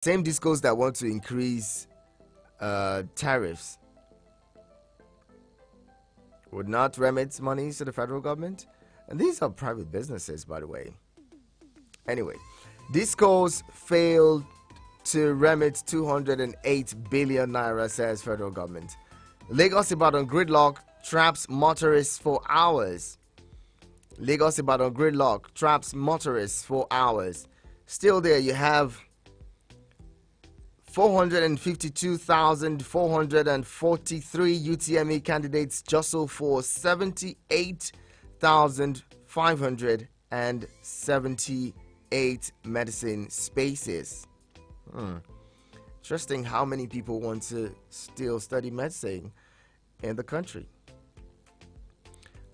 same discos that want to increase tariffs would not remit money to the federal government. And these are private businesses, by the way. Anyway, discos failed to remit 208 billion naira, says federal government. Lagos Ibadan gridlock traps motorists for hours. Lagos Ibadan gridlock traps motorists for hours. Still there, you have 452,443 UTME candidates jostle for 78,578 medicine spaces. Interesting how many people want to still study medicine in the country.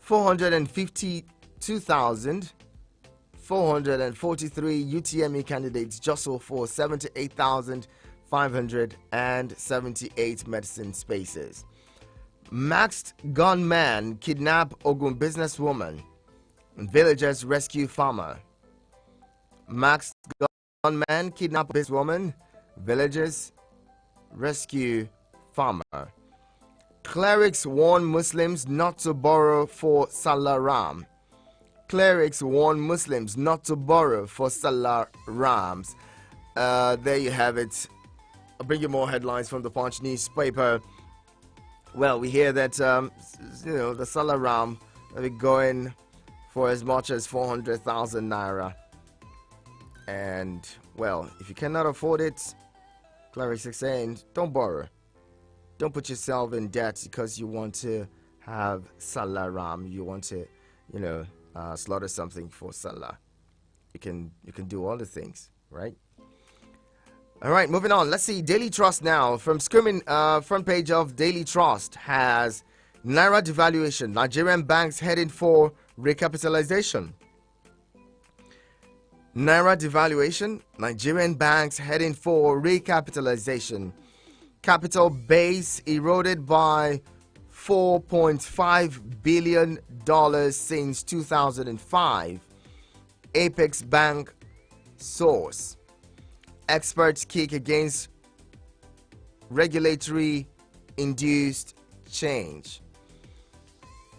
452,443 UTME candidates jostle for 78,578 medicine spaces. Masked gunman kidnap Ogun businesswoman. Villagers rescue farmer. Masked gunman kidnap businesswoman. Villagers rescue farmer. Clerics warn Muslims not to borrow for Salah Ram. Clerics warn Muslims not to borrow for Salah Rams. There you have it. I'll bring you more headlines from the Punch newspaper. Well, we hear that the Salah Ram will be going for as much as 400,000 naira. And well, if you cannot afford it, clerics are saying don't borrow. Don't put yourself in debt because you want to have Salah Ram. You want to, slaughter something for Salah. You can do all the things, right? All right, moving on. Let's see. Daily Trust now. From screaming front page of Daily Trust has Naira devaluation. Nigerian banks heading for recapitalization. Naira devaluation. Nigerian banks heading for recapitalization. Capital base eroded by $4.5 billion since 2005. Apex Bank source. Experts kick against regulatory induced change.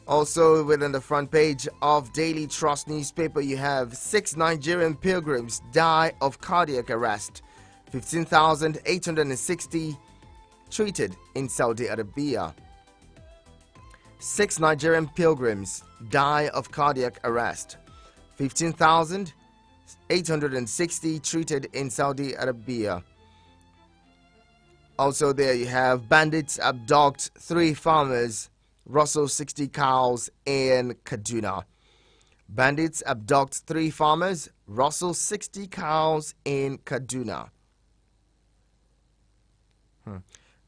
Also within the front page of Daily Trust newspaper, you have 6 Nigerian pilgrims die of cardiac arrest. 15,860 treated in Saudi Arabia. 6 Nigerian pilgrims die of cardiac arrest. 15,860 treated in Saudi Arabia. Also there you have bandits abduct 3 farmers, rustle 60 cows in Kaduna. Bandits abduct 3 farmers, rustle 60 cows in Kaduna.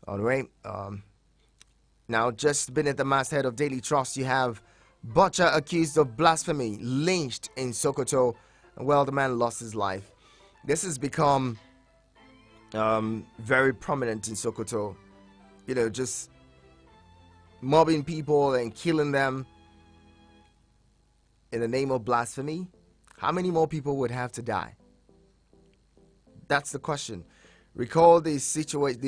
Anyway, now just beneath the masthead of Daily Trust, you have butcher accused of blasphemy lynched in Sokoto. Well, the man lost his life. This has become very prominent in Sokoto. Just mobbing people and killing them in the name of blasphemy. How many more people would have to die? That's the question. Recall the situation,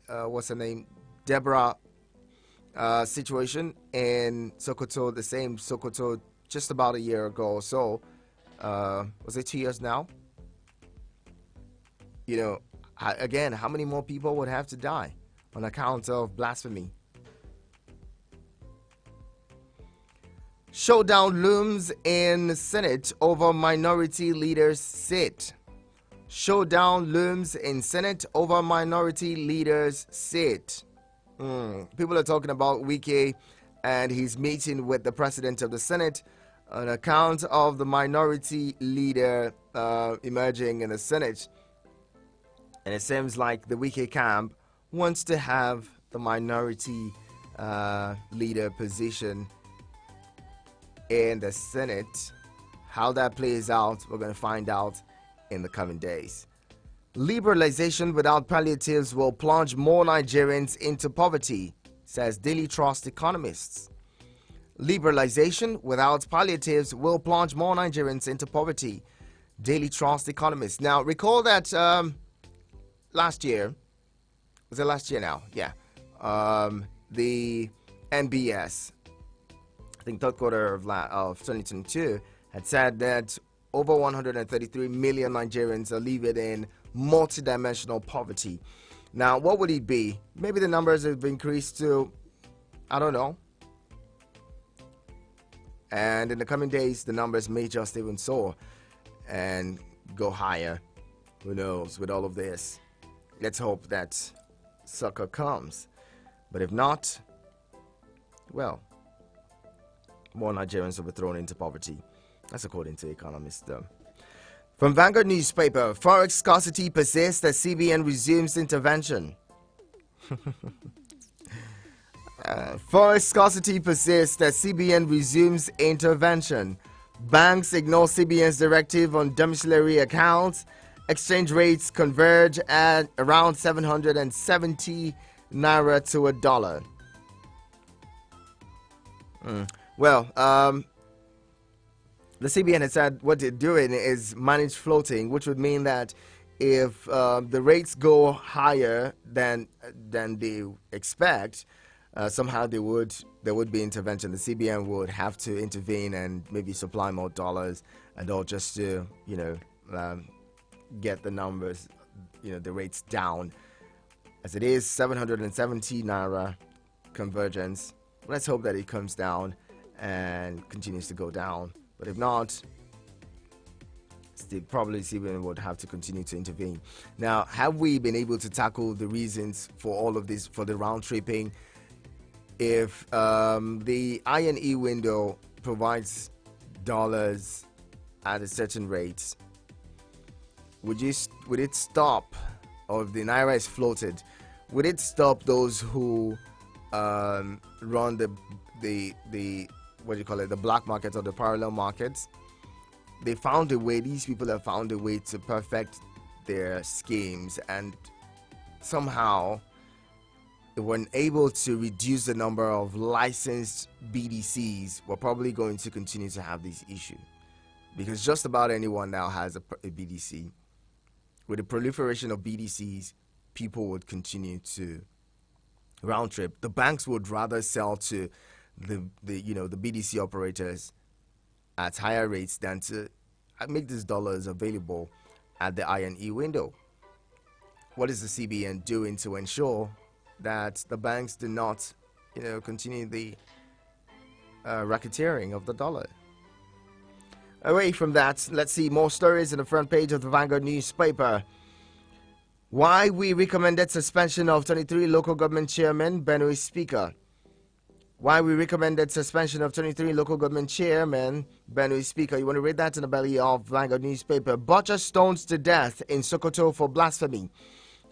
what's her name? Deborah situation in Sokoto, the same Sokoto, just about a year ago or so. Was it 2 years now? Again, how many more people would have to die on account of blasphemy? Showdown looms in Senate over minority leaders' seat. Showdown looms in Senate over minority leaders' seat. People are talking about Wike and his meeting with the president of the Senate on account of the minority leader emerging in the Senate. And it seems like the Wike camp wants to have the minority leader position in the Senate. How that plays out, we're going to find out in the coming days. Liberalization without palliatives will plunge more Nigerians into poverty, says Daily Trust economists. Liberalization without palliatives will plunge more Nigerians into poverty. Daily Trust Economist. Now, recall that last year, was it last year now? Yeah. The NBS, I think third quarter of 2022, had said that over 133 million Nigerians are living in multidimensional poverty. Now, what would it be? Maybe the numbers have increased to, I don't know. And in the coming days, the numbers may just even soar and go higher. Who knows with all of this? Let's hope that succor comes. But if not, well, more Nigerians will be thrown into poverty. That's according to economists, though. From Vanguard newspaper, forex scarcity persists as CBN resumes intervention. Forex scarcity persists as CBN resumes intervention. Banks ignore CBN's directive on domiciliary accounts. Exchange rates converge at around 770 naira to a dollar. Well, the CBN has said what they're doing is manage floating, which would mean that if the rates go higher than they expect, somehow there would be intervention. The CBN would have to intervene and maybe supply more dollars and all, just to get the numbers, the rates down. As it is, 770 naira convergence. Let's hope that it comes down and continues to go down. But if not, probably CBN would have to continue to intervene. Now, have we been able to tackle the reasons for all of this, for the round tripping? If the INE window provides dollars at a certain rate, would it stop, or if the naira is floated, would it stop those who run the the black markets or the parallel markets? They found a way. These people have found a way to perfect their schemes, and somehow they were able to reduce the number of licensed BDCs. We're probably going to continue to have this issue because just about anyone now has a BDC. With the proliferation of BDCs, people would continue to round trip. The banks would rather sell to the BDC operators at higher rates than to make these dollars available at the INE window. What is the CBN doing to ensure that the banks do not, continue the racketeering of the dollar? Away from that, let's see more stories in the front page of the Vanguard newspaper. Why we recommended suspension of 23 local government chairmen, Benue Speaker. Why we recommended suspension of 23 local government chairmen, Benue Speaker. You want to read that in the belly of Vanguard newspaper. Butcher stones to death in Sokoto for blasphemy.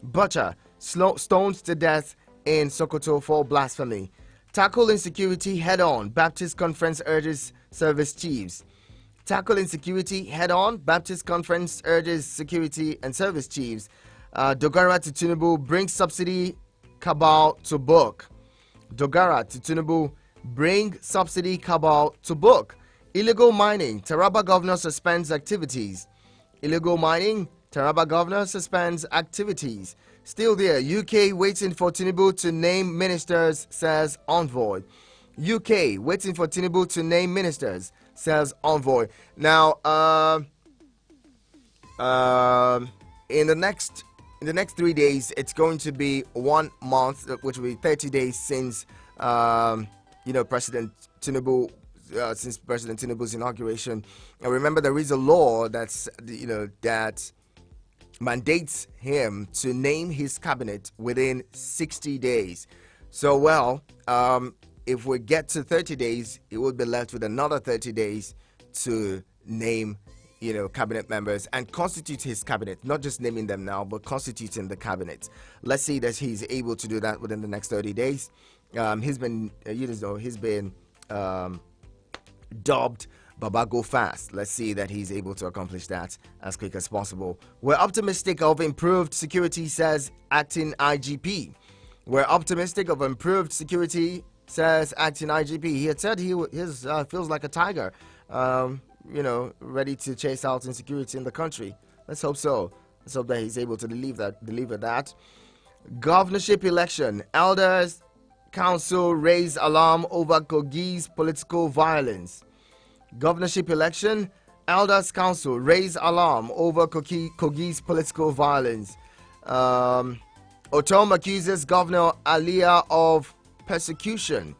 Butcher stones to death in Sokoto for blasphemy. Tackle insecurity head-on, Baptist Conference urges service chiefs. Tackle insecurity head-on, Baptist Conference urges security and service chiefs. Dogara to Tinubu brings subsidy cabal to book. Dogara to Tinubu bring subsidy cabal to book. Illegal mining, Taraba governor suspends activities. Illegal mining, Taraba governor suspends activities. Still there, UK waiting for Tinubu to name ministers, says envoy. UK waiting for Tinubu to name ministers, says envoy. Now, in the next 3 days, it's going to be 1 month, which will be 30 days since President Tinubu, since President Tinubu's inauguration. And remember, there is a law that's that mandates him to name his cabinet within 60 days. So, if we get to 30 days, it would be left with another 30 days to name cabinet members and constitute his cabinet, not just naming them now, but constituting the cabinet. Let's see that he's able to do that within the next 30 days. He's been, dubbed Baba Go Fast. Let's see that he's able to accomplish that as quick as possible. We're optimistic of improved security, says acting IGP. We're optimistic of improved security, says acting IGP. He had said he feels like a tiger. ready to chase out insecurity in the country. Let's hope so. Let's hope that he's able to deliver that. Governorship election. Elders Council raise alarm over Kogi's political violence. Governorship election. Elders Council raise alarm over Kogi's political violence. Otom accuses Governor Alia of persecution.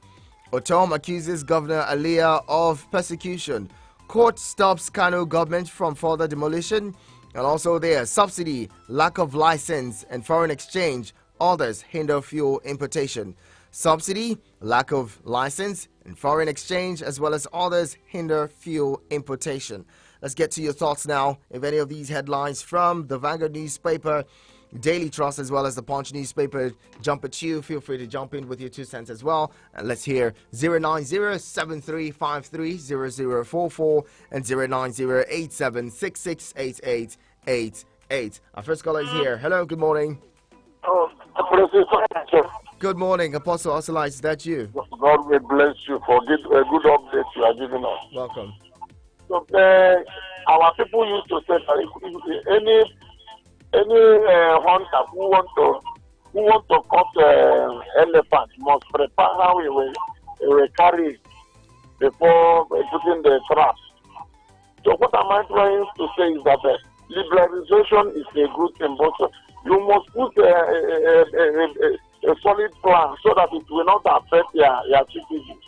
Otom accuses Governor Alia of persecution. Court stops Kano government from further demolition. And also there, subsidy, lack of license, and foreign exchange. Others hinder fuel importation. Subsidy, lack of license, and foreign exchange, as well as others hinder fuel importation. Let's get to your thoughts now. If any of these headlines from the Vanguard newspaper, Daily Trust, as well as the Punch newspaper jump at you, feel free to jump in with your 2 cents as well. And let's hear 090-7353-0044 and 090-8766-8888. Our first caller is here. Hello, good morning. Good morning, Apostle Osalite. Is that you? God will bless you for a good update you are giving us. Welcome. So, our people used to say that any hunter who want to cut elephant must prepare how he will carry before putting the traps. So what am I trying to say is that liberalization is a good thing, but you must put a solid plan so that it will not affect your citizens.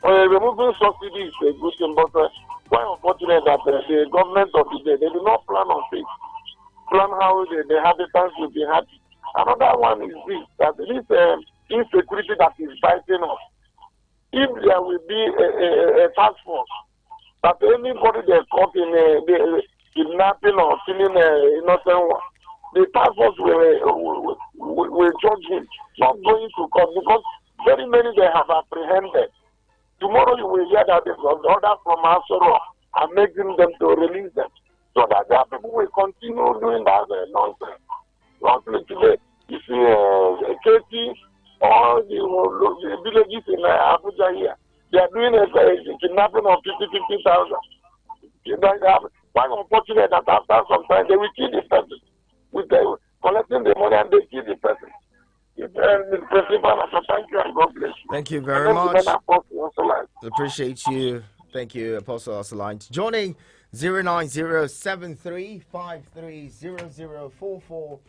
Removing subsidy is a good thing, but quite unfortunate that the government of the day, they do not plan on it. Plan how the inhabitants will be happy. Another one is that this insecurity that is biting us. If there will be a task force, that anybody they caught in kidnapping or killing innocent one, the task force will judge him, not going to court, because very many they have apprehended. Tomorrow you will hear that the order from Asoro are making them to release them. So that the people will continue doing that nonsense. Lastly, today, you see Katie, all the villages in Abuja here, they are doing a kidnapping of 50,000. Quite unfortunate that after some time, they will kill the person. With collecting the money and they kill the person. Thank you and God bless you. Thank you very much. Appreciate you. Thank you, Apostle Osalite. Joining 090-7353-0044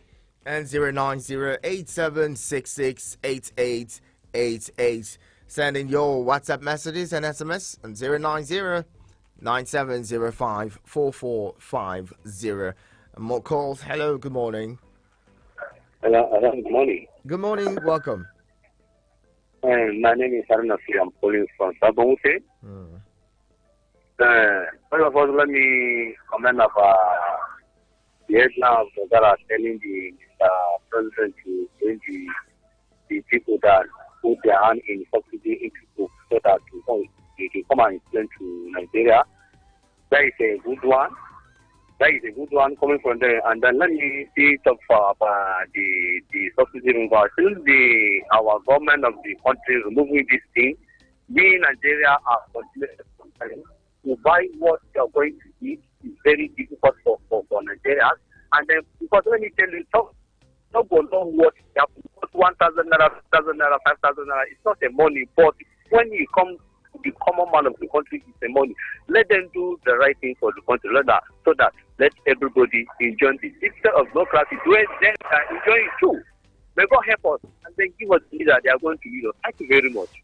and 090-8766-8888. Send in your WhatsApp messages and SMS on 090-9705-4450. More calls. Hello, good morning. Hello, good morning. Good morning, welcome. My name is Haruna Fili. I'm calling from Sabonse. First of all, let me comment about the headlines that are telling the president to bring the people that put their hand in subsidy into books so that they can come and explain to Nigeria. That is a good one. That is a good one coming from there. And then let me talk about the subsidy removal. Since our government of the country removing this thing, we in Nigeria are continuing to buy what they are going to eat is very difficult for Nigerians. And then, because when you tell you, not going to know what they have, 1,000 naira, 2,000 naira, 5,000 naira, it's not the money. But when you come to the common man of the country, it's the money. Let them do the right thing for the country, so that let everybody enjoy the system of democracy. Do it, then enjoy it too. May God help us and then give us the leader they are going to use us. Thank you very much.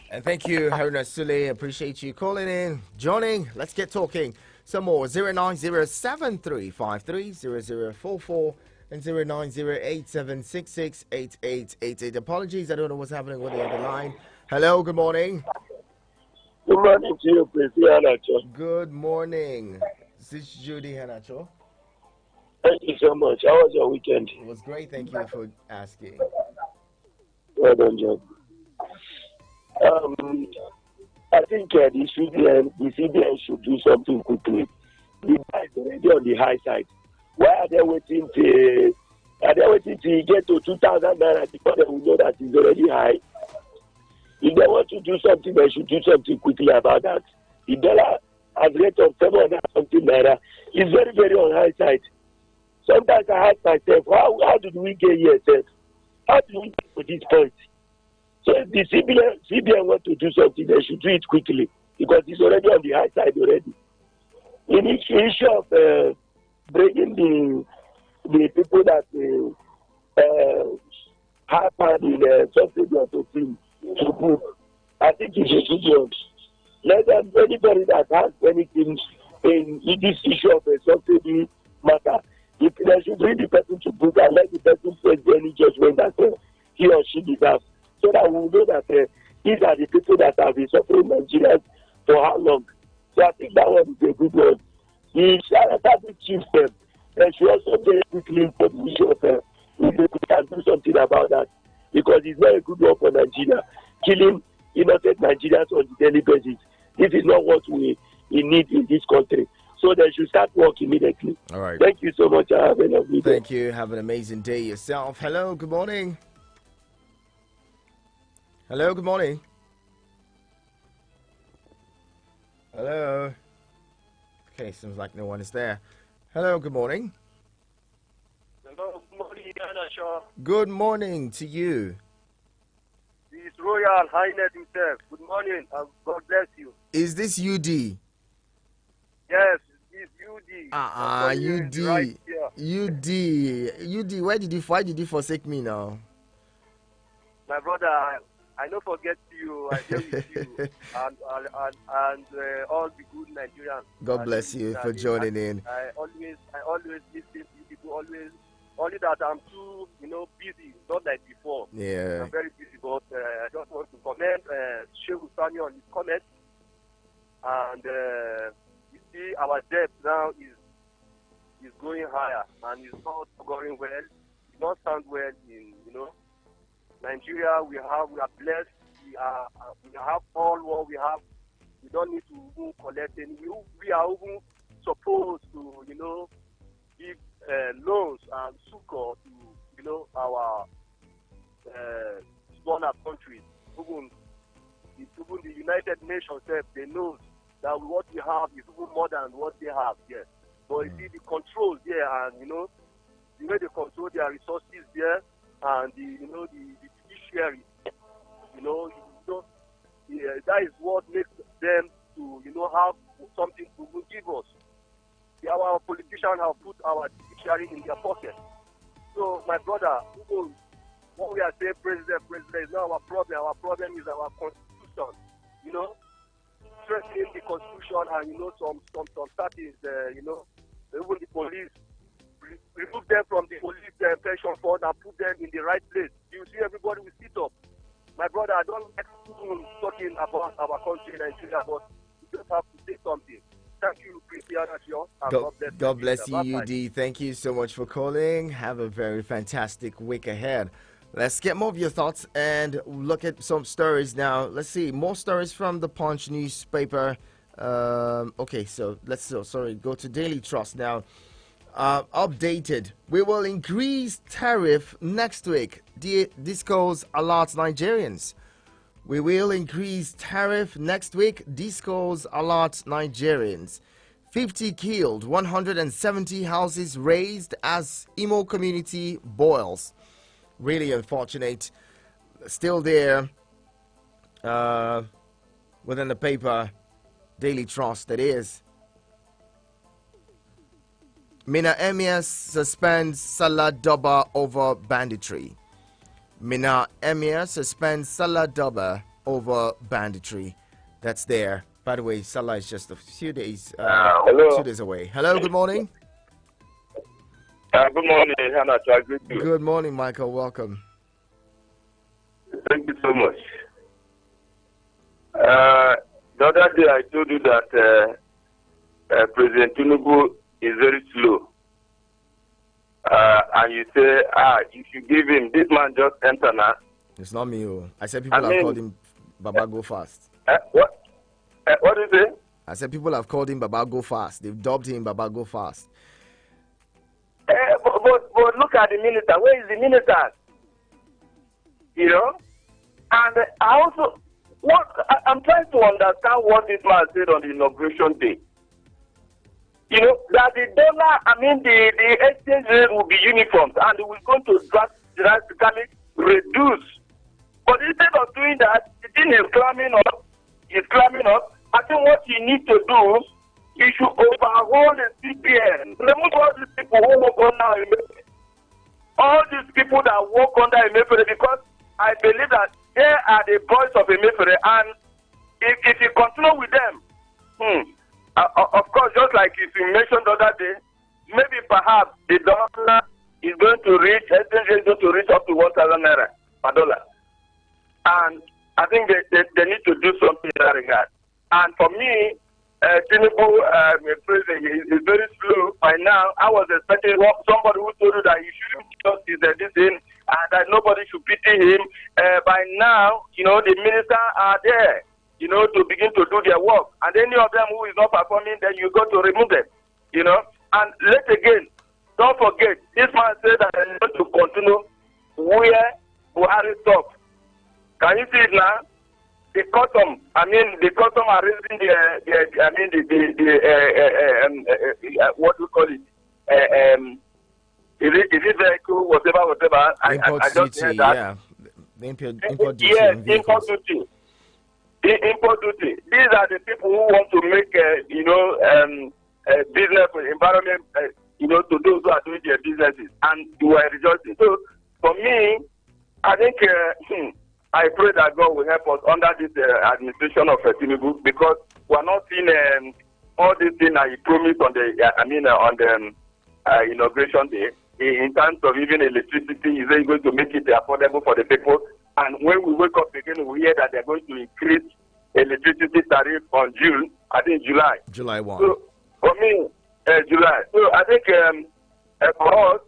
And thank you, Haruna Sule. Appreciate you calling in, joining. Let's get talking some more. 090-7353-0044 and 090-8766-8888. Apologies, I don't know what's happening with the other line. Hello, good morning. Good morning to you, Prissy Hanacho. Good morning. This is Judy Hanacho. Thank you so much. How was your weekend? It was great. Thank you for asking. Well done, John. I think the CBN should do something quickly. The guy is already on the high side. Why are they waiting till get to 2,000 naira before they will know that it's already high? If they want to do something, they should do something quickly about that. The dollar at the rate of 700 something naira is very, very on high side. Sometimes I ask myself, how did we get here, sir? How did we get to this point? So if the CBN want to do something, they should do it quickly because it's already on the high side already. In the issue of bringing the people that have had the subsidy of the team to book, I think it's a good one. Let them, anybody that has anything in this issue of a subsidy matter, if they should bring the person to book and let the person face any judgment that he or she deserves, so that we know that these are the people that have been suffering Nigerians for how long. So I think that one is a good one. The Sharatab chief, they should also very quickly for the issue of if they can do something about that, because it's not a good one for Nigeria. Killing innocent Nigerians on a daily basis. This is not what we need in this country. So they should start work immediately. All right. Thank you so much. Have a lovely day. Thank you. Have an amazing day yourself. Hello, good morning. Hello, good morning. Hello. Okay, seems like no one is there. Hello, good morning. Hello, good morning, Ghana Shaw. Good morning to you. His Royal Highness himself. Good morning, and God bless you. Is this UD? Yes, it's UD. UD. Right here. UD, why did you forsake me now? My brother, I don't forget you. I deal with you and all the good Nigerians. God bless you for joining in. I always listen to people. Only that I'm too, busy. Not like before. Yeah. I'm very busy, but I just want to comment Sheikh Usani on his comment. And you see, our debt now is going higher, and it's not going well. It not sound well in Nigeria. We are blessed. We have all what we have. We don't need to even collect any. We are even supposed to give loans and succor to our smaller countries. Even the United Nations, they know that what we have is even more than what they have here. But you see the control there, and the way they control their resources there, and the judiciary, that is what makes them to have something to give us. Our politicians have put our judiciary in their pocket. So my brother, what we are saying, president is not our problem. Our problem is our constitution. Strengthening the constitution, and some parties, even the police, remove them from the police pension fund and put them in the right place. You see, everybody will sit up. My brother, I don't like talking about our country, Nigeria, but we just have to say something. Thank you, Christian. God bless you, UD. Thank you so much for calling. Have a very fantastic week ahead. Let's get more of your thoughts and look at some stories now. Let's see, more stories from the Punch newspaper. Okay, so let's go to Daily Trust now. Updated. We will increase tariff next week. Discos alerts Nigerians. We will increase tariff next week. Discos alerts Nigerians. 50 killed, 170 houses razed as Imo community boils. Really unfortunate. Still there within the paper, Daily Trust, that is. Mina Emir suspends Salah Doba over banditry. Mina Emir suspends Salah Doba over banditry. That's there. By the way, Salah is just a few days, 2 days away. Hello, good morning. Good morning, Hannah. Good morning, Michael. Welcome. Thank you so much. The other day I told you that President Tinubu is very slow. And you say, you should give him, this man just enter now. It's not me. I said people have called him Baba Go Fast. What? What do you say? I said people have called him Baba Go Fast. They've dubbed him Baba Go Fast. But look at the minister. Where is the minister? And I also, I'm trying to understand what this man said on the inauguration day. You know, that the dollar, the exchange rate will be uniform and we're going to drastically reduce. But instead of doing that, the thing is climbing up. I think what you need to do, you should overhaul the CPN. Remove all these people who work under Emefiele. All these people that work under Emefiele, because I believe that they are the voice of Emefiele, and if you continue with them, of course, just like you mentioned the other day, maybe perhaps the dollar is going to reach, exchange rate is going to reach up to 1,000 naira per dollar. And I think they need to do something in that regard. And for me, Tinubu, president, is very slow. By now, I was expecting somebody who told you that you shouldn't just this thing and that nobody should pity him. By now, you know, the ministers are there, you know, to begin to do their work. And any of them who is not performing, then you got to remove them, you know. And let again, don't forget, this man said that he's going to continue where Buhari stopped. Can you see it now? The custom are raising what do you call it? Is it vehicle, whatever? Import I just duty, heard that. yeah. The import duty. Yes, on vehicles. import duty. The import duty. These are the people who want to make, business environment, to those who are doing their businesses, and you are rejoicing. So, for me, I think I pray that God will help us under this administration of Tinubu, because we are not seeing all these things that he promised on the inauguration day. In terms of even electricity, is he going to make it affordable for the people? And when we wake up again, we hear that they're going to increase electricity tariff on June, I think July. July 1. So, for me, July. So, I think for us,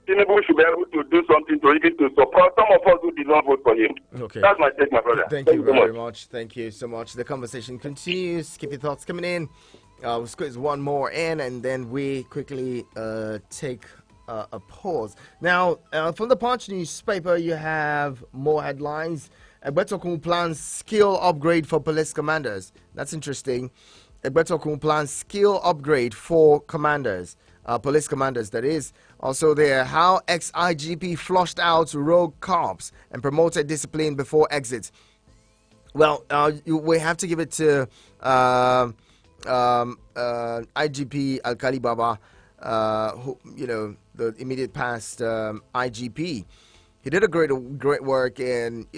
Tinubu should be able to do something to even to support some of us who did not vote for him. Okay. That's my take, my brother. Thank you very much. Thank you so much. The conversation continues. Keep your thoughts coming in. We'll squeeze one more in, and then we quickly take a pause. Now, from the Punch newspaper, you have more headlines. Egbetokun plans skill upgrade for police commanders. That's interesting. Egbetokun plans skill upgrade for commanders. Police commanders, that is. Also there, how ex-IGP flushed out rogue cops and promoted discipline before exit. Well, we have to give it to IGP Alkali Baba, who, the immediate past IGP. He did a great work in,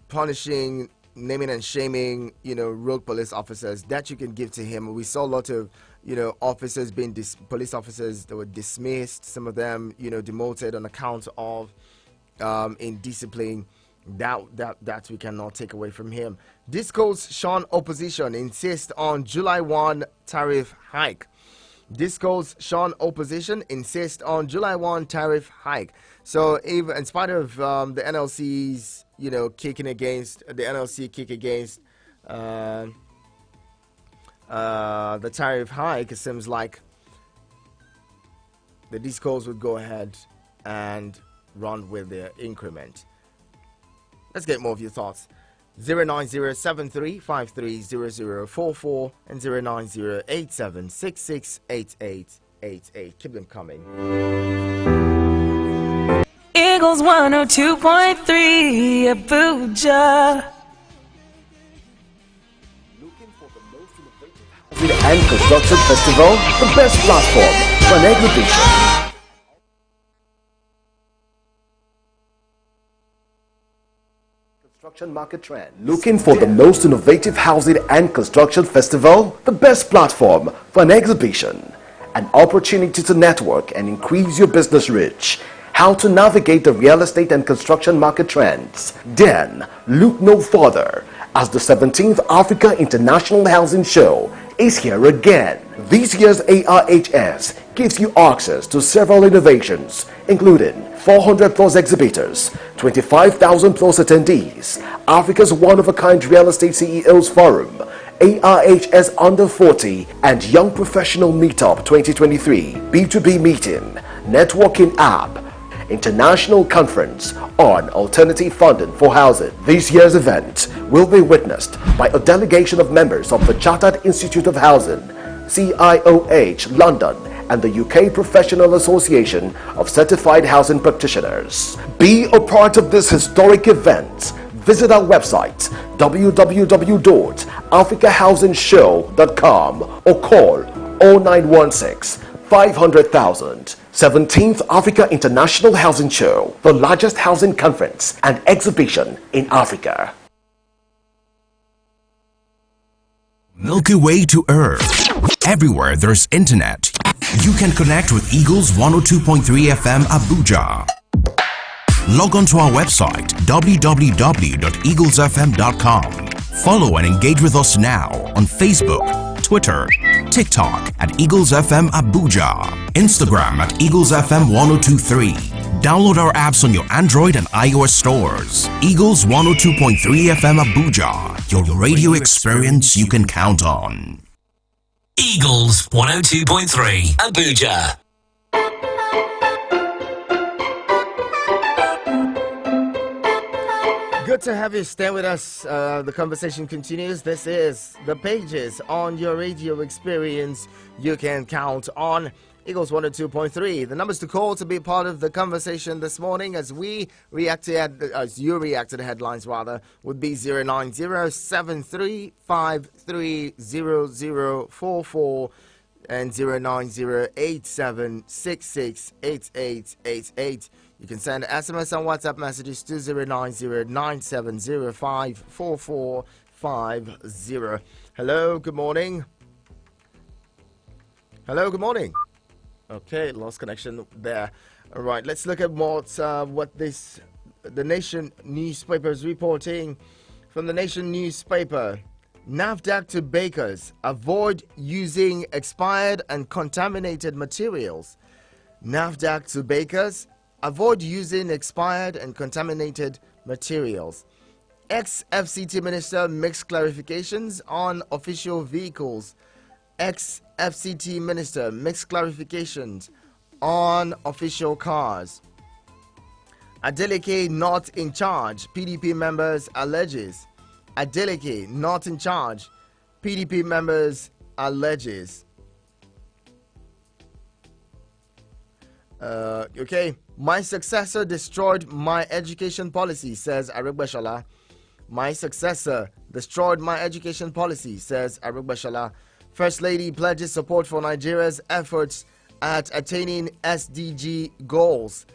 punishing, naming and shaming, rogue police officers. That you can give to him. We saw a lot of, officers being police officers that were dismissed. Some of them, demoted on account of indiscipline. That we cannot take away from him. Disco's Sean opposition insists on July 1 tariff hike. Disco's Sean opposition insists on July 1 tariff hike. So, even in spite of the NLC's, kicking against the NLC kick against the tariff hike, it seems like the Discos would go ahead and run with their increment. Let's get more of your thoughts. 09073530044 and 09087668888. Keep them coming. Eagles 102.3 Abuja. And Construction Festival, the best platform for an exhibition. Construction market trend. Looking for the most innovative housing and construction festival, the best platform for an exhibition, an opportunity to network and increase your business reach. How to navigate the real estate and construction market trends? Then look no further, as the 17th Africa International Housing Show is here again. This year's ARHS gives you access to several innovations, including 400 plus exhibitors, 25,000 plus attendees, Africa's one-of-a-kind real estate CEOs Forum, ARHS Under 40 and Young Professional Meetup 2023, B2B meeting, networking app, International Conference on Alternative Funding for Housing. This year's event will be witnessed by a delegation of members of the Chartered Institute of Housing, CIOH London, and the UK Professional Association of Certified Housing Practitioners. Be a part of this historic event. Visit our website www.africahousingshow.com or call 0916 500,000. 17th Africa International Housing Show, the largest housing conference and exhibition in Africa. Milky Way to Earth. Everywhere there's internet, you can connect with Eagles 102.3 FM Abuja. Log on to our website www.eaglesfm.com. Follow and engage with us now on Facebook, Twitter, TikTok at Eagles FM Abuja, Instagram at Eagles FM 1023. Download our apps on your Android and iOS stores. Eagles 102.3 FM Abuja, your radio experience you can count on. Eagles 102.3 Abuja. Good to have you stay with us. The conversation continues. This is The Pages on your radio experience you can count on. Eagles 102.3. The numbers to call to be part of the conversation this morning as you react to the headlines rather, would be 090-7353-0044 and 090-8766-8888. You can send SMS and WhatsApp messages to 090-9705-4450. Hello, good morning. Hello, good morning. Okay, lost connection there. All right, let's look at what the Nation newspaper is reporting. From the Nation newspaper, NAFDAC to bakers, avoid using expired and contaminated materials. NAFDAC to bakers, avoid using expired and contaminated materials. Ex-FCT minister makes clarifications on official vehicles. Ex-FCT minister makes clarifications on official cars. Adeleke not in charge, PDP members alleges. Adeleke not in charge, PDP members alleges. Okay, my successor destroyed my education policy, says Aregbesola. My successor destroyed my education policy, says Aregbesola. First Lady pledges support for Nigeria's efforts at attaining SDG goals.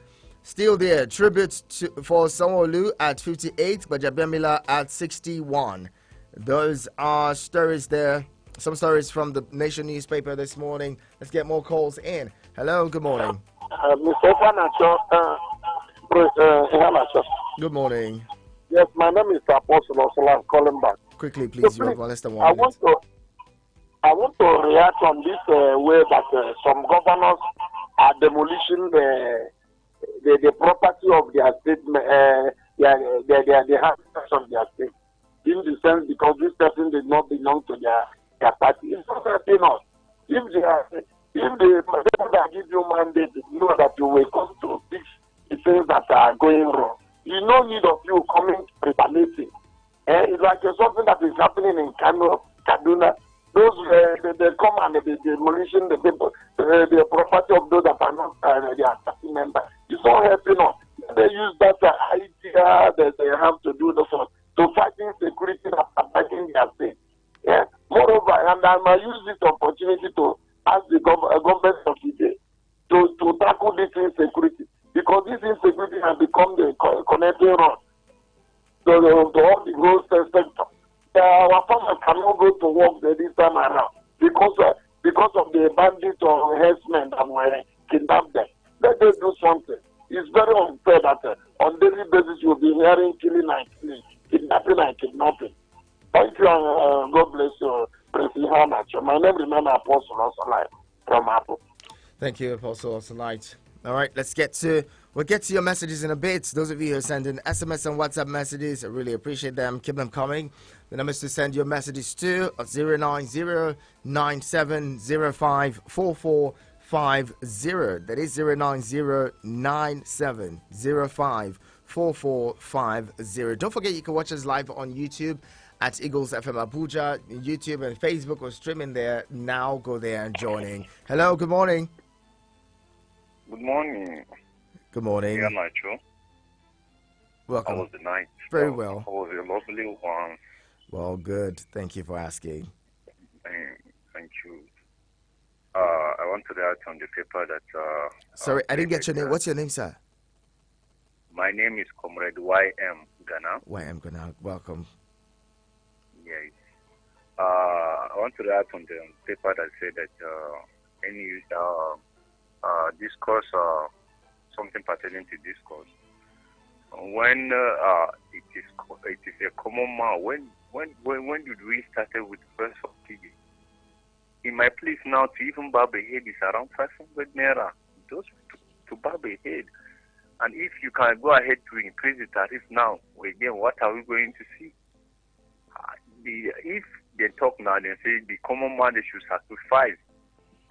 Still there, tribute for Sanwo-Olu at 58, but Jabemila at 61. Those are stories there. Some stories from the Nation newspaper this morning. Let's get more calls in. Hello, good morning. Good morning. Yes, my name is Apostle Osola. I'm calling back. Quickly, please, you have less than 1 minute. I want to react on this way that some governors are demolishing the property of their state, the houses of their state, in the sense because this person did not belong to their party. It's not helping us. If the people that give you mandate know that you will come to fix the things that are going wrong, you no need of you coming to retaliating. It's like something that is happening in Kano, Kaduna. Those they come and they demolishing the people, the property of those that are not their party members. It's not helping us. They use that idea that they have to do the sort to fighting security and fighting their state. Yeah. Moreover, and I might use this opportunity to ask the government of the day to tackle this insecurity, because this insecurity has become the connecting rod to all the growth sector. Our farmers cannot go to work this time around because of the bandits or herdsmen that were kidnapped them. Let them do something. It's very unfair that on daily basis you'll be hearing killing and killing, kidnapping and kidnapping. Thank you and God bless you, President Hanacho. My name remains Apostle Osolite from Apple. Thank you, Apostle Osolite. All right, we'll get to your messages in a bit. Those of you who are sending SMS and WhatsApp messages, I really appreciate them. Keep them coming. The numbers to send your messages to 090-9705-4450 That is 09097054450. Don't forget you can watch us live on YouTube at Eagles FM Abuja, YouTube and Facebook. We're streaming there now. Go there and join in. Hello, good morning. Good morning. Good morning. Yeah, Nacho. Welcome. How was the night? Very well. How was a lovely one? Well, good. Thank you for asking. Thank you. I want to write on the paper that... Sorry, I didn't get your name. What's your name, sir? My name is Comrade Y.M. Ghana. Y.M. Ghana. Welcome. Yes. I want to write on the paper that said that any discourse, something pertaining to discourse. When it is a common man, when did we started with first of TV? In my place now, to even barb a head is around 500 naira. Just to barb a head. And if you can go ahead to increase the tariff now, again, what are we going to see? If they talk now, they say the common man they should sacrifice.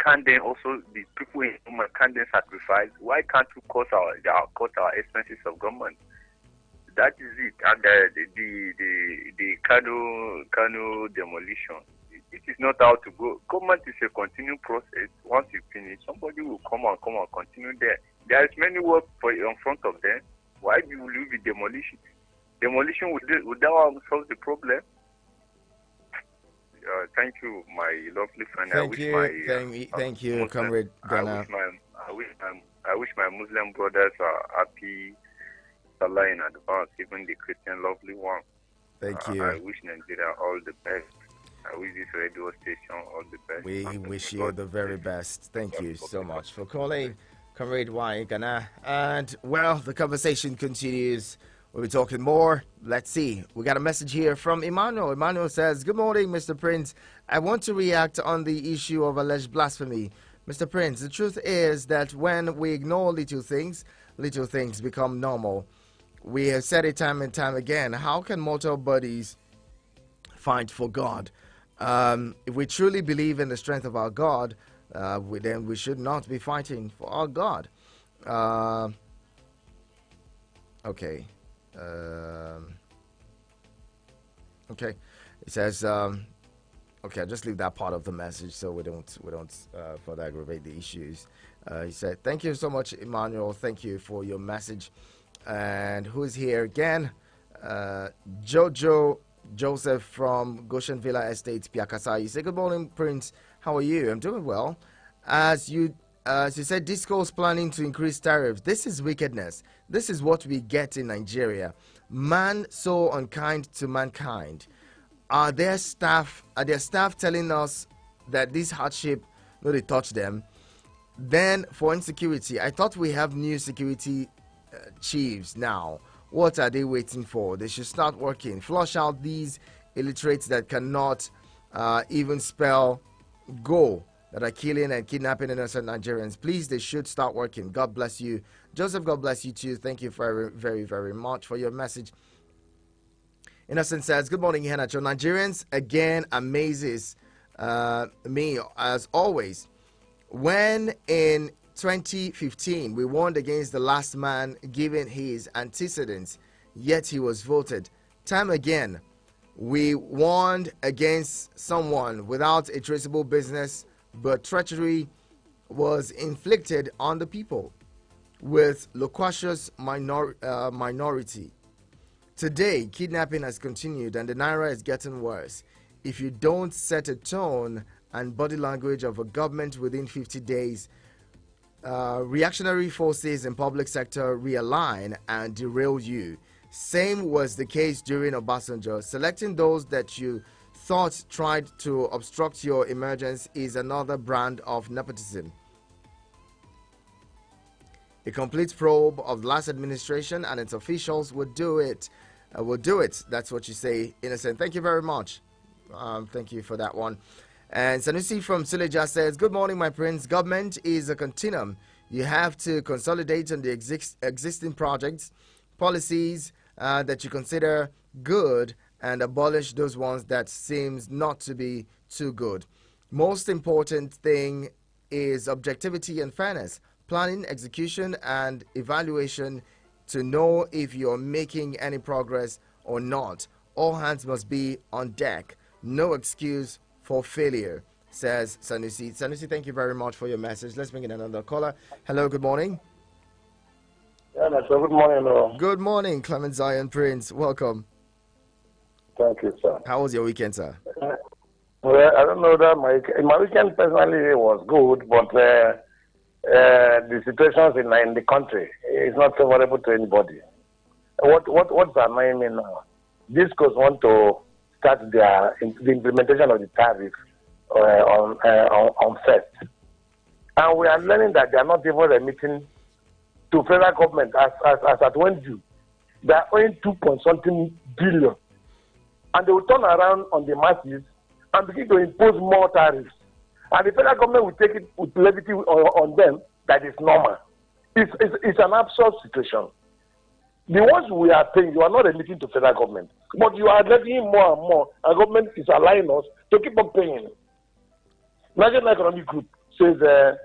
Can they also, the people in government, can they sacrifice? Why can't we cut our expenses of government? That is it. And the Kano demolition, it is not how to go. Government is a continuing process. Once you finish, somebody will come and continue there. There is many work in front of them. Why will you be demolition? Demolition would that one solve the problem? Thank you, my lovely friend. Thank you, Comrade Ghana. I wish my Muslim brothers are happy Salah in advance, even the Christian lovely one. Thank you. I wish Nigeria all the best. I wish this radio station all the best. We wish you the very best. Thank you so much for calling, Comrade Y Ghana. And well, the conversation continues. We'll be talking more. Let's see. We got a message here from Emmanuel. Emmanuel says, "Good morning, Mr. Prince. I want to react on the issue of alleged blasphemy. Mr. Prince, the truth is that when we ignore little things become normal. We have said it time and time again. How can mortal bodies fight for God? If we truly believe in the strength of our God, then we should not be fighting for our God." Okay. Okay. It says, okay, I'll just leave that part of the message so we don't further aggravate the issues. He said, "Thank you so much, Emmanuel. Thank you for your message." And who's here again? Jojo Joseph from Goshen Villa Estate, Piakasa. You say, "Good morning, Prince. How are you?" I'm doing well. As you said, discourse planning to increase tariffs. This is wickedness. This is what we get in Nigeria. Man so unkind to mankind. Are their staff telling us that this hardship, no, they touch them? Then for insecurity, I thought we have new security chiefs now. What are they waiting for? They should start working. Flush out these illiterates that cannot even spell go, that are killing and kidnapping innocent Nigerians. Please, they should start working. God bless you. Joseph, God bless you too. Thank you very, very, very much for your message. Innocent says, "Good morning, Henacho. Nigerians again amazes me as always. When in 2015 we warned against the last man given his antecedents, yet he was voted. Time again, we warned against someone without a traceable business, but treachery was inflicted on the people with loquacious minority. Today, kidnapping has continued and the naira is getting worse. If you don't set a tone and body language of a government within 50 days, reactionary forces in public sector realign and derail you. Same was the case during Obasanjo. Selecting those that you thought tried to obstruct your emergence is another brand of nepotism. A complete probe of the last administration and its officials would do it. That's what you say, Innocent. Thank you very much. Thank you for that one. And Sanusi from Suleja says, "Good morning, my prince. Government is a continuum. You have to consolidate on the existing projects, policies that you consider good, and abolish those ones that seems not to be too good. Most important thing is objectivity and fairness, planning, execution, and evaluation to know if you're making any progress or not. All hands must be on deck. No excuse for failure, says Sanusi. Sanusi, thank you very much for your message. Let's bring in another caller. Hello, good morning. Yeah, sir. Good morning. Good morning, Clement Zion Prince. Welcome. Thank you, sir. How was your weekend, sir? Well, I don't know that my weekend personally was good, but the situations in the country is not favorable to anybody. What's annoying me now? Discos want to start the implementation of the tariff on first, and we are learning that they are not even remitting to federal government as at when due. They are owing 2.something billion, and they will turn around on the masses and begin to impose more tariffs. And the federal government will take it with levity on them that is normal. It's an absurd situation. The ones we are paying, you are not remitting to federal government, but you are levying more and more, and government is allowing us to keep on paying. National Economic Group says the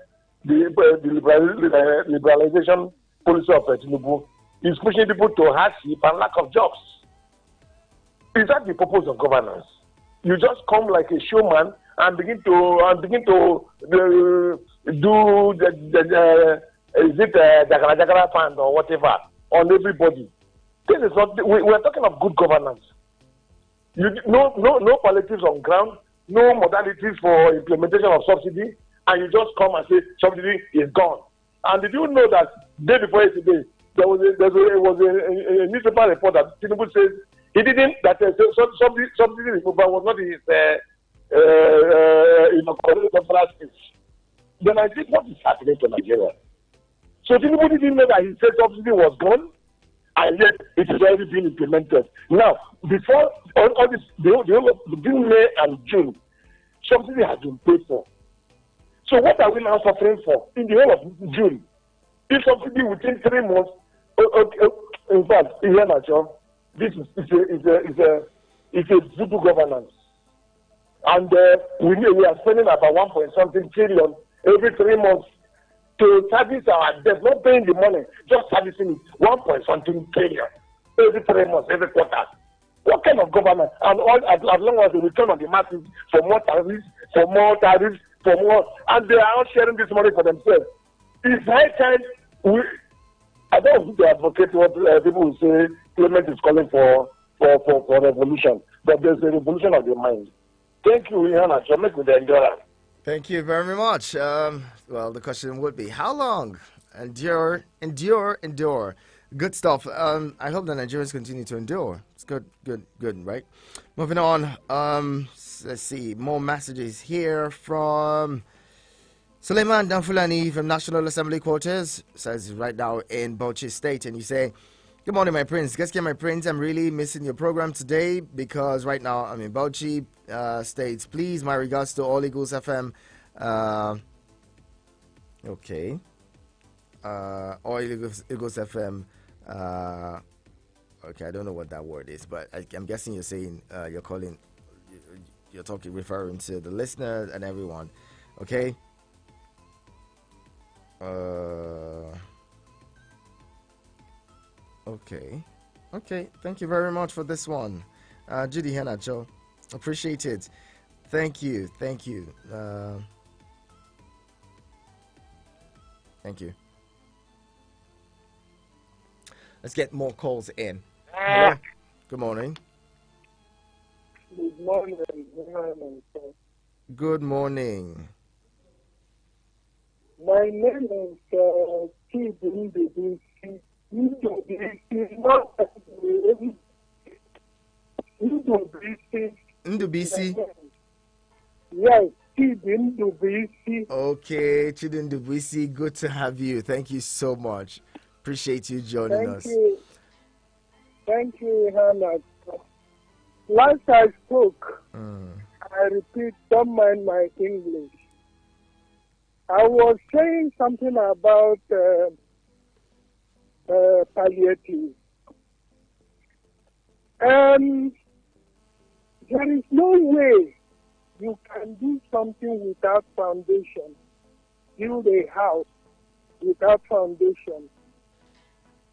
liberalization policy of Tinubu is pushing people to hardship and lack of jobs. Is that the purpose of governance? You just come like a showman and begin to do the Jagara fund or whatever on everybody. This is not. We are talking of good governance. No politics on ground, no modalities for implementation of subsidy, and you just come and say subsidy is gone. And did you know that day before yesterday there was a newspaper report that Tinubu says he didn't that subsidy removal was not his speech. Then I think what is happening to Nigeria? So Tinubu didn't know that he said subsidy was gone, and yet it is already being implemented. Now, before all this, between May and June, subsidy has been paid for. So what are we now suffering for in the whole of June? If subsidy within 3 months, in fact, here now, this is a voodoo governance, and we are spending about 1.something trillion every 3 months to service our debt, not paying the money, just servicing it, 1.something trillion every 3 months, every quarter. What kind of government? And as long as they return on the masses for more tariffs, and they are all sharing this money for themselves. It's high time I don't want to advocate what people will say Clement is calling for revolution, but there's a revolution of the mind. Thank you, Rihanna. So make with the endurance. Thank you very much. Well, the question would be, how long? Endure. Good stuff. I hope the Nigerians continue to endure. It's good, right? Moving on. Let's see. More messages here from Suleiman Danfulani from National Assembly Quarters. Says right now in Bauchi State. And you say, good morning, my prince. Guess my prince, I'm really missing your program today because right now I'm in Bauchi State. Please, my regards to all Eagles FM. Okay. All Eagles FM. Okay, I don't know what that word is, but I'm guessing you're saying you're referring to the listeners and everyone. Okay. Okay. Thank you very much for this one, Judy Henacho. Appreciate it. Thank you. Thank you. Let's get more calls in. Hello. Good morning. Good morning. Good morning. My name is Steve Ndubisi. Ndubisi. Yes, Steve Ndubisi. Okay, Chidin Ndubisi, good to have you. Thank you so much. Appreciate you joining us. Thank you, Hannah. Last I spoke, I repeat, don't mind my English. I was saying something about palliative. There is no way you can do something without foundation. build a house without foundation.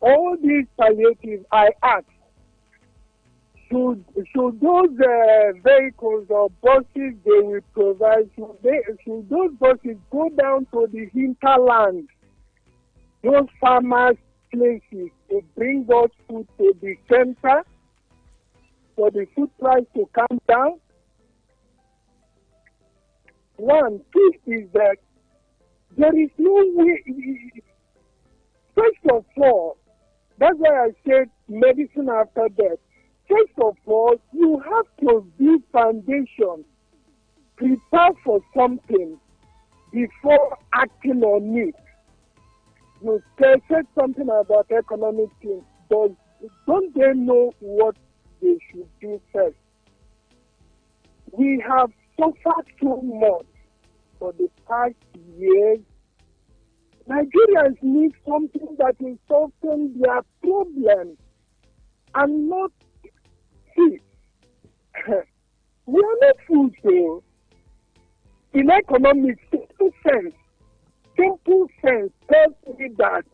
All these palliatives, I ask, should those vehicles or buses they will provide, should those buses go down to the hinterland, those farmers' places, to bring us food to the center for the food price to come down? One, two is that there is no way. First of all, that's why I said medicine after death. First of all, you have to build foundation, prepare for something before acting on it. You said something about economic things, but don't they know what they should do first? We have suffered so much for the past years. Nigerians need something that will solve their problems and not see. We are not fools, though. In economics, simple sense tells me that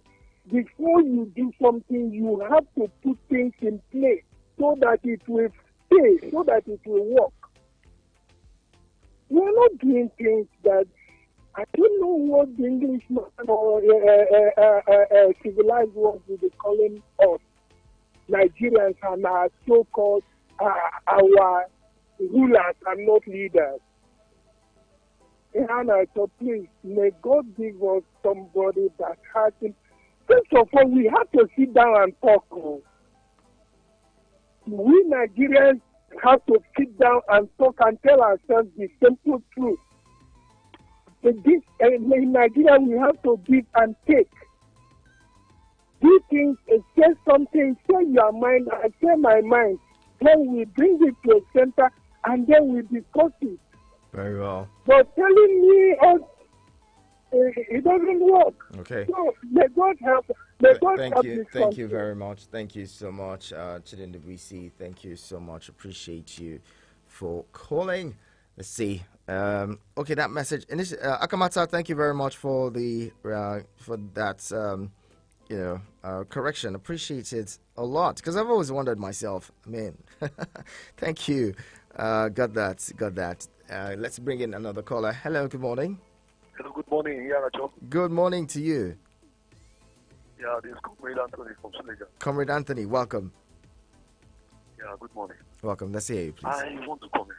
before you do something, you have to put things in place so that it will stay, so that it will work. We are not doing things that I don't know what the Englishman or civilized world will be calling us, Nigerians and our so-called our rulers and not leaders. And so please, may God give us somebody that has him. First of all, we have to sit down and talk. We Nigerians have to sit down and talk and tell ourselves the simple truth. In Nigeria, we have to give and take. Do things, say something, say your mind, I say my mind. Then we bring it to a center and then we discuss it. Very well. But telling me it doesn't work. Okay. So may God help. May God help this Thank country. you very much. Thank you so much, Chidinda VC. Thank you so much. Appreciate you for calling. Let's see. Okay, that message. Akamata, thank you very much for the for that correction. Appreciate it a lot because I've always wondered myself. I mean, thank you. Got that. Let's bring in another caller. Hello, good morning. Hello, good morning. Yeah, Rajo. Good morning to you. Yeah, this is Comrade Anthony from Senegal. Comrade Anthony, welcome. Yeah, good morning. Welcome. Let's hear you, please. I want to comment.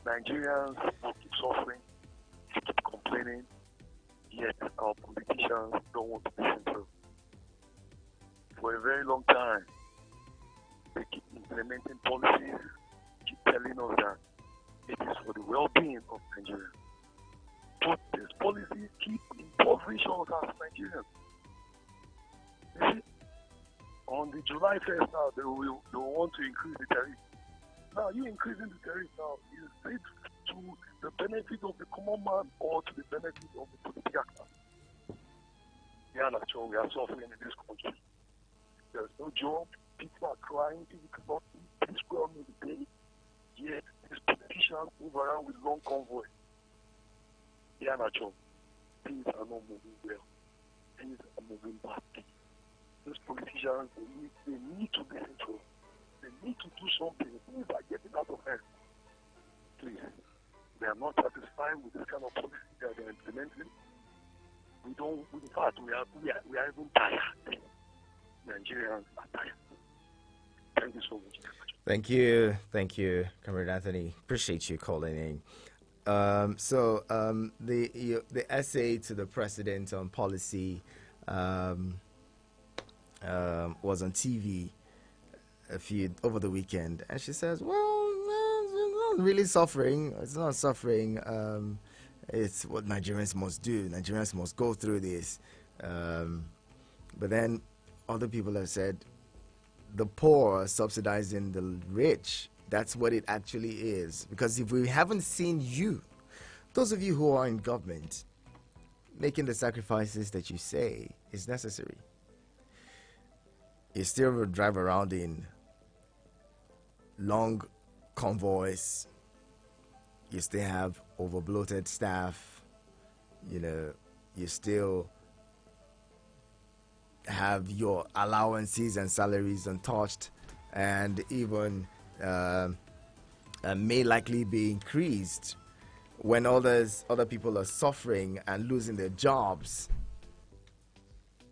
Nigerians keep suffering, keep complaining, yet our politicians don't want to listen to. For a very long time, they keep implementing policies, keep telling us that it is for the well-being of Nigerians. But these policies keep impoverishing us as Nigerians. You see, on the July 1st now, they will want to increase the tariff. Now, you increasing the tariff now, is it to the benefit of the common man or to the benefit of the political class? Yeah, naturally, we are suffering in this country. There's no job, people are crying, people cannot eat, this well in the day. Yet, these politicians move around with long convoy. Yeah, naturally, things are not moving well. Things are moving badly. These politicians, they need to listen to us. They need to do something. Things are getting out of hand. Please, they are not satisfied with this kind of policy that they are implementing. In fact, we are even tired. Nigerians are tired. Thank you so much. Thank you, Comrade Anthony. Appreciate you calling in. The essay to the president on policy was on TV over the weekend, and she says, "Well, it's not really suffering. It's not suffering. It's what Nigerians must do. Nigerians must go through this." But then other people have said, "The poor subsidizing the rich." That's what it actually is. Because if we haven't seen you, those of you who are in government, making the sacrifices that you say is necessary, you still drive around in long convoys, you still have overbloated staff, you still have your allowances and salaries untouched, and even may likely be increased when other people are suffering and losing their jobs.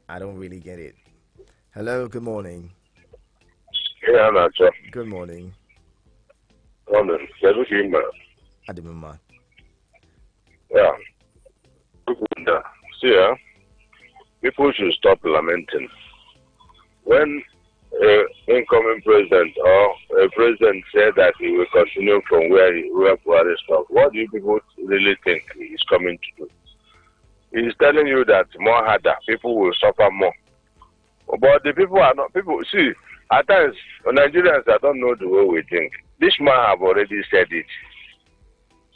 I don't really get it. Hello, good morning. Yeah, Nacho. Good morning. Morning. Adimuma. Yeah. See, people should stop lamenting. When incoming president or a president said that he will continue from where Buhari stopped, what do you people really think he's coming to do? He's telling you that more harder, people will suffer more. But the people are not, people, see, at times, Nigerians, I don't know the way we think. This man have already said it.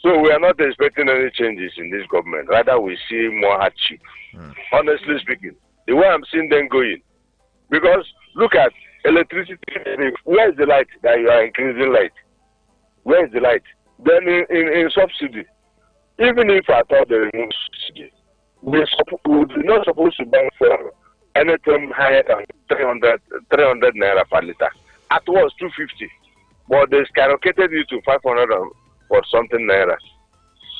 So we are not expecting any changes in this government. Rather, we see more hardship. Honestly speaking, the way I'm seeing them going. Because look at electricity. Where is the light that you are increasing light? Where is the light? Then in subsidy, even if I thought they remove subsidy, we're not supposed to buy for anything higher than 300 naira per liter. At worst, 250. But they skyrocketed it to 500 or something naira.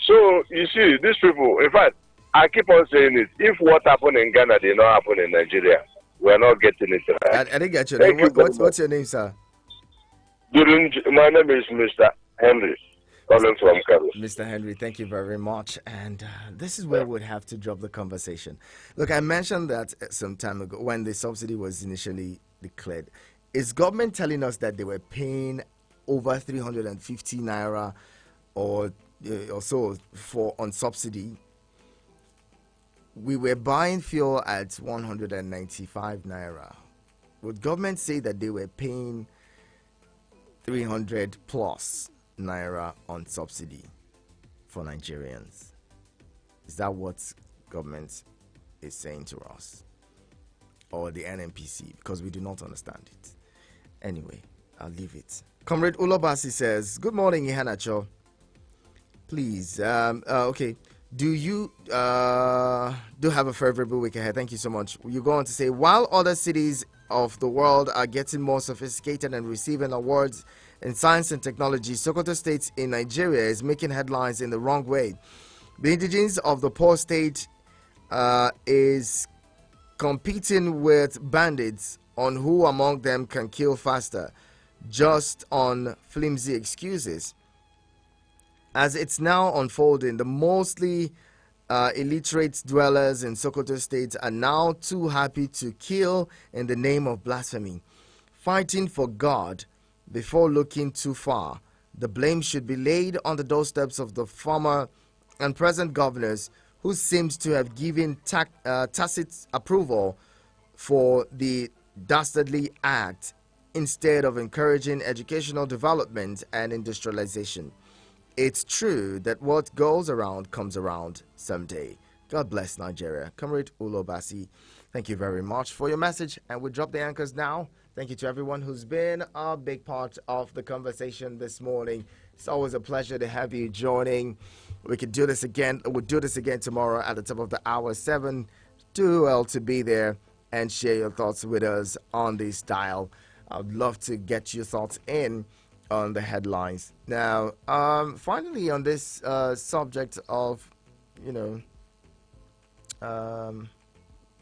So, you see, these people, in fact, I keep on saying it. If what happened in Ghana did not happen in Nigeria, we're not getting it right. I didn't get your name. What's your name, sir? My name is Mr. Henry, calling from Carlos. Mr. Henry, thank you very much. And this is where we'd have to drop the conversation. Look, I mentioned that some time ago when the subsidy was initially declared. Is government telling us that they were paying over 350 naira or so on subsidy? We were buying fuel at 195 naira. Would government say that they were paying 300 plus naira on subsidy for Nigerians? Is that what government is saying to us? Or the NNPC? Because we do not understand it. Anyway, I'll leave it. Comrade Ulobasi says, good morning, Ihanacho. Please, okay. Do you do have a favorable week ahead? Thank you so much. You go on to say, while other cities of the world are getting more sophisticated and receiving awards in science and technology, Sokoto State in Nigeria is making headlines in the wrong way. The indigenes of the poor state is competing with bandits on who among them can kill faster, just on flimsy excuses. As it's now unfolding, the mostly illiterate dwellers in Sokoto State are now too happy to kill in the name of blasphemy, fighting for God before looking too far. The blame should be laid on the doorsteps of the former and present governors, who seems to have given tacit approval for the dastardly act instead of encouraging educational development and industrialization. It's true that what goes around comes around someday. God bless Nigeria. Comrade Ulobasi, thank you very much for your message. And we'll drop the anchors now. Thank you to everyone who's been a big part of the conversation this morning. It's always a pleasure to have you joining. We could do this again. We'll do this again tomorrow at the top of the hour, 7. Do well to be there and share your thoughts with us on this dial. I'd love to get your thoughts in on the headlines. Now, finally, on this subject of,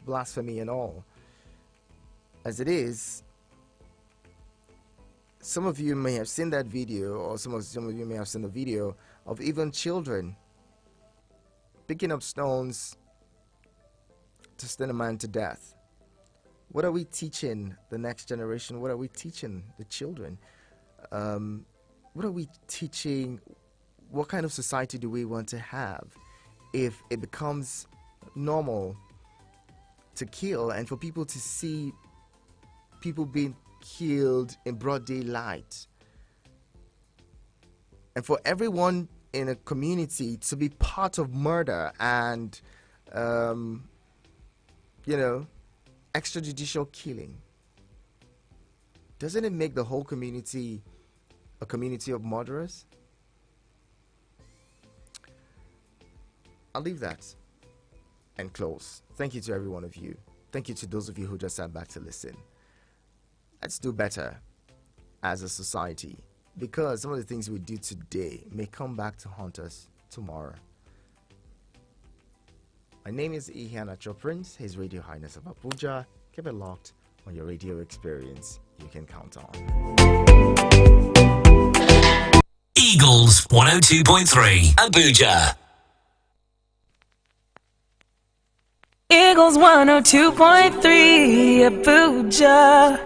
blasphemy and all, as it is, some of you may have seen that video, or some of you may have seen the video of even children picking up stones to stone a man to death. What are we teaching the next generation? What are we teaching the children? What are we teaching? What kind of society do we want to have if it becomes normal to kill, and for people to see people being killed in broad daylight, and for everyone in a community to be part of murder and extrajudicial killing? Doesn't it make the whole community a community of murderers? I'll leave that. and close. Thank you to every one of you. Thank you to those of you who just sat back to listen. Let's do better as a society, because some of the things we do today may come back to haunt us tomorrow. My name is Iheanacho Prince, His Radio Highness of Abuja. Keep it locked on your radio experience you can count on. Eagles 102.3 Abuja. Eagles 102.3 Abuja.